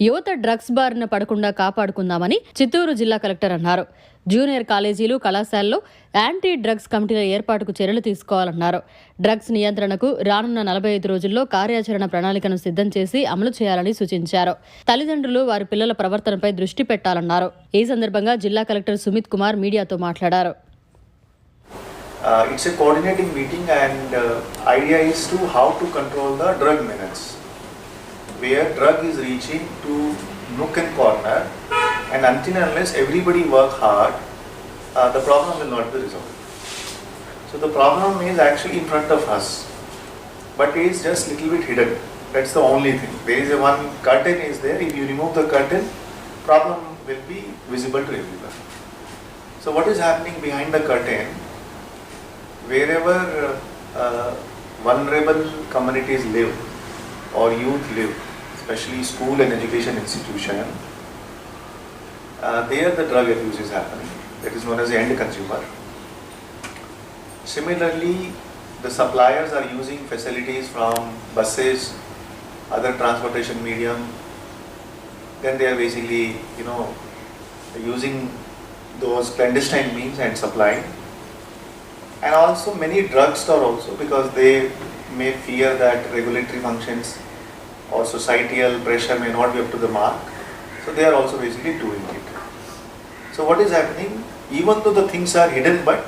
యువత డ్రగ్స్ బారిన పడకుండా కాపాడుకుందామని చిత్తూరు జిల్లా కలెక్టర్ అన్నారు. జూనియర్ కాలేజీలు, కళాశాలల్లో యాంటీ డ్రగ్స్ కమిటీల ఏర్పాటుకు చర్యలు తీసుకోవాలన్నారు. డ్రగ్స్ నియంత్రణకు రానున్న 45 రోజుల్లో కార్యాచరణ ప్రణాళికను సిద్ధం చేసి అమలు చేయాలని సూచించారు. తల్లిదండ్రులు వారి పిల్లల ప్రవర్తనపై దృష్టి పెట్టాలన్నారు. ఈ సందర్భంగా జిల్లా కలెక్టర్ సుమిత్ కుమార్ మీడియాతో మాట్లాడారు. It's a coordinating meeting and idea is to how to control the drug menace. Where drug is reaching to nook and corner, and until unless everybody work hard, the problem will not be resolved. So the problem is actually in front of us, but it is just little bit hidden. That's the only thing. There is a one curtain is there. If you remove the curtain, problem will be visible to everyone. So what is happening behind the curtain? Wherever vulnerable communities live or youth live, especially school and education institution, there the drug abuse is happening. That is known as the end consumer. Similarly, the suppliers are using facilities from buses, other transportation medium. Then they are basically, using those clandestine means and supplying. And also many drugstore also, because they may fear that regulatory functions or societal pressure may not be up to the mark. So they are also basically doing it. So what is happening, even though the things are hidden, but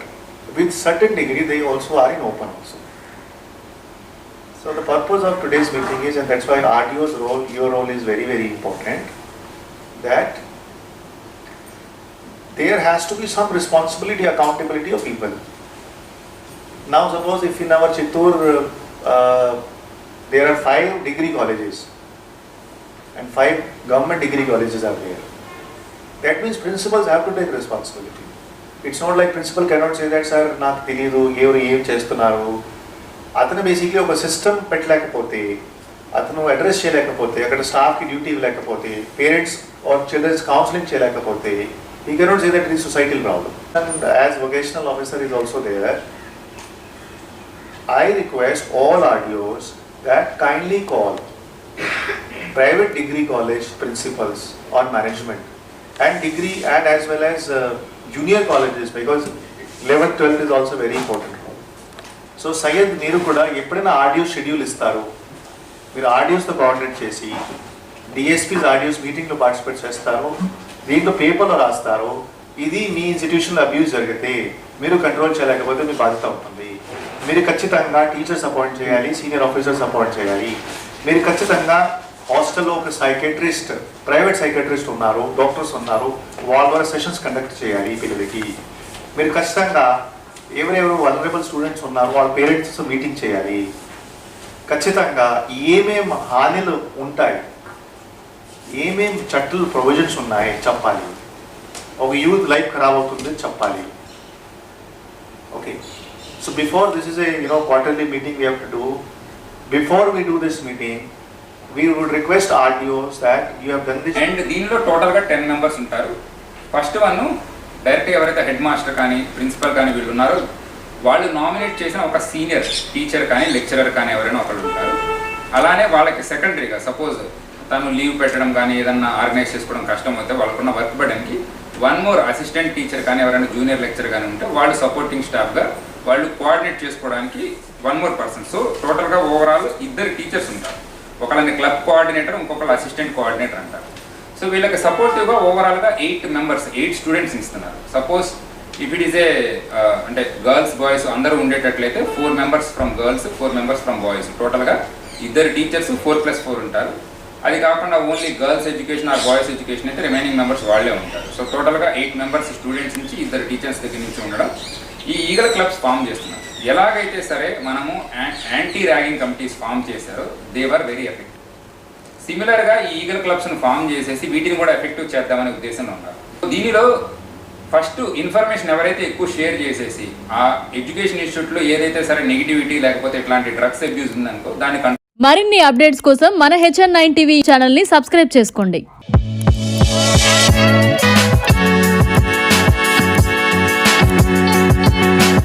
with certain degree they also are in open also. So the purpose of today's meeting is, and that's why RDO's role, your role is very, very important, that there has to be some responsibility, accountability of people. Now suppose if in our Chittoor there are 5 degree colleges and 5 government degree colleges are there. That means principals have to take responsibility. It's not like principal cannot say that, sir, నాకు తెలియదు ఎవరు ఏం చేస్తున్నారు. అతను basically ఒక system పెట్టలేకపోతే, అతను address చేయలేకపోతే, అక్కడ స్టాఫ్కి డ్యూటీ ఇవ్వలేకపోతే, పేరెంట్స్ ఆర్ చిల్డ్రన్స్ కౌన్సిలింగ్ చేయలేకపోతే, he cannot say that it is societal problem. And as vocational officer is also there, I request all RDOs that kindly call private degree college principals or management and degree and as well as junior colleges, because 11th 12th is also very important. So Sayed మీరు కూడా ఎప్పుడైనా RDO schedule ఇస్తారు, మీరు RDOస్తో coordinate చేసి DSPs RDOs మీటింగ్లో participate చేస్తారు, దీంట్లో పేపర్లో రాస్తారు, ఇది మీ ఇన్స్టిట్యూషన్లో అబ్యూస్ జరిగితే మీరు కంట్రోల్ చేయలేకపోతే మీ బాధ్యత ఉంటుంది. మీరు ఖచ్చితంగా టీచర్స్ అపాయింట్ చేయాలి, సీనియర్ ఆఫీసర్స్ అపాయింట్ చేయాలి. మీరు ఖచ్చితంగా హాస్టల్లో ఒక సైకెట్రిస్ట్, ప్రైవేట్ సైకెట్రిస్ట్ ఉన్నారు, డాక్టర్స్ ఉన్నారు, వాళ్ళ ద్వారా సెషన్స్ కండక్ట్ చేయాలి పిల్లలకి. మీరు ఖచ్చితంగా ఎవరెవరు వల్నరబుల్ స్టూడెంట్స్ ఉన్నారు వాళ్ళ పేరెంట్స్ మీటింగ్ చేయాలి. ఖచ్చితంగా ఏమేం హానిలు ఉంటాయి, ఏమేం చట్టాలు ప్రొవిజన్స్ ఉన్నాయి చెప్పాలి. ఒక యూత్ లైఫ్ ఖరాబ్ అవుతుంది చెప్పాలి. Okay, so before this is a quarterly meeting we have to do. Before we do this meeting, we would request RDOs that you have done this. And దీనిలో టోటల్గా 10 మెంబర్స్ ఉంటారు. First one డైరెక్ట్గా ఎవరైతే head master కానీ principal కానీ వీళ్ళు ఉన్నారో వాళ్ళు నామినేట్ చేసిన ఒక సీనియర్ టీచర్ కానీ లెక్చరర్ కానీ ఎవరైనా ఒకళ్ళు ఉంటారు. అలానే వాళ్ళకి సెకండరీగా సపోజ్ తను లీవ్ పెట్టడం కానీ ఏదన్నా ఆర్గనైజ్ చేసుకోవడం కష్టం అయితే వాళ్ళకున్న వర్క్ బర్డెన్కి 1 more అసిస్టెంట్ టీచర్ కానీ ఎవరైనా జూనియర్ లెక్చర్ కానీ ఉంటే వాళ్ళు సపోర్టింగ్ స్టాఫ్గా వాళ్ళు కోఆర్డినేట్ చేసుకోవడానికి 1 more person. సో టోటల్గా ఓవరాల్ 2 టీచర్స్ ఉంటారు. ఒకళ్ళని క్లబ్ కోఆర్డినేటర్, ఇంకొకళ్ళు అసిస్టెంట్ కోఆర్డినేటర్ అంటారు. సో వీళ్ళకి సపోర్టివ్గా ఓవరాల్గా 8 మెంబర్స్ 8 స్టూడెంట్స్ ఇస్తున్నారు. Suppose if it is a అంటే గర్ల్స్ బాయ్స్ అందరూ ఉండేటట్లయితే 4 members from girls, 4 members from boys, టోటల్గా 2 టీచర్స్ 4+4 ఉంటారు. అది కాకుండా only girls education or boys education అయితే రిమైనింగ్ మెంబర్స్ వాళ్ళే ఉంటారు. సో టోటల్గా 8 members స్టూడెంట్స్ నుంచి 2 టీచర్స్ దగ్గర నుంచి ఉండడం ఈ ఈగల్ క్లబ్స్ ఫామ్ చేస్తున్నారు. ఎలాగైతే సరే మనము యాంటీ ర్యాగింగ్ కమిటీస్ ఫామ్ చేశారో దే వర్ వెరీ ఎఫెక్టివ్. సిమిలర్గా ఈ ఈగల్ క్లబ్స్ను ఫామ్ చేసేసి వీటిని కూడా ఎఫెక్టివ్ చేద్దామనే ఉద్దేశంలో ఉన్నారు. దీనిలో ఫస్ట్ ఇన్ఫర్మేషన్ ఎవరైతే ఎక్కువ షేర్ చేసేసి ఆ ఎడ్యుకేషన్ ఇన్స్టిట్యూట్లో ఏదైతే సరే నెగిటివిటీ లేకపోతే ఇట్లాంటి డ్రగ్స్ అబ్యూస్ ఉందనుకో దాన్ని మరిన్ని అప్డేట్స్ కోసం మన HN9 TV ఛానల్ని సబ్స్క్రైబ్ చేసుకోండి.